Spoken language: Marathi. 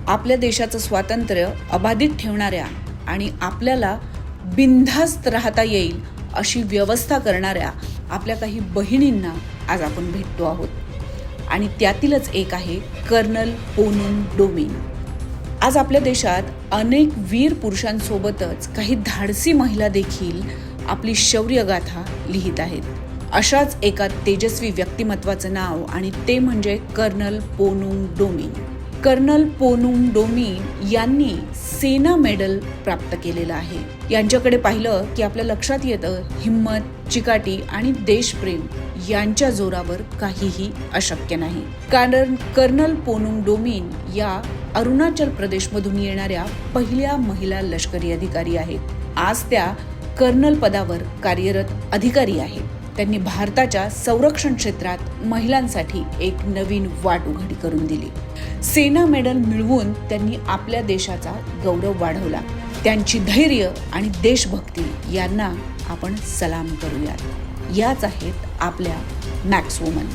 आपल्या देशाचं स्वातंत्र्य अबाधित ठेवणाऱ्या आणि आपल्याला बिनधास्त राहता येईल अशी व्यवस्था करणाऱ्या आपल्या काही बहिणींना आज आपण भेटतो आहोत आणि त्यातीलच एक आहे कर्नल पोनून डोमिन। आज आपल्या देशात अनेक वीर पुरुषांसोबतच काही धाडसी महिला देखील आपली शौर्यगाथा लिहित आहेत। अशाच एका तेजस्वी व्यक्तिमत्वाचं नाव आणि ते म्हणजे कर्नल पोनून डोमिन। कर्नल पोनून डोमिन यांनी सेना मेडल प्राप्त केलेलं आहे। यांच्याकडे पाहिलं की आपल्या लक्षात येतं हिम्मत, चिकाटी आणि देशप्रेम यांच्या जोरावर काहीही अशक्य नाही। कारण कर्नल पोनून डोमिन या अरुणाचल प्रदेशमधून येणाऱ्या पहिल्या महिला लष्करी अधिकारी आहेत। आज त्या कर्नल पदावर कार्यरत अधिकारी आहेत। त्यांनी भारताच्या संरक्षण क्षेत्रात महिलांसाठी एक नवीन वाट उघडी करून दिली। सेना मेडल मिळवून त्यांनी आपल्या देशाचा गौरव वाढवला। त्यांची धैर्य आणि देशभक्ती यांना आपण सलाम करूयात। याच आहेत आपल्या मॅक्स वुमन।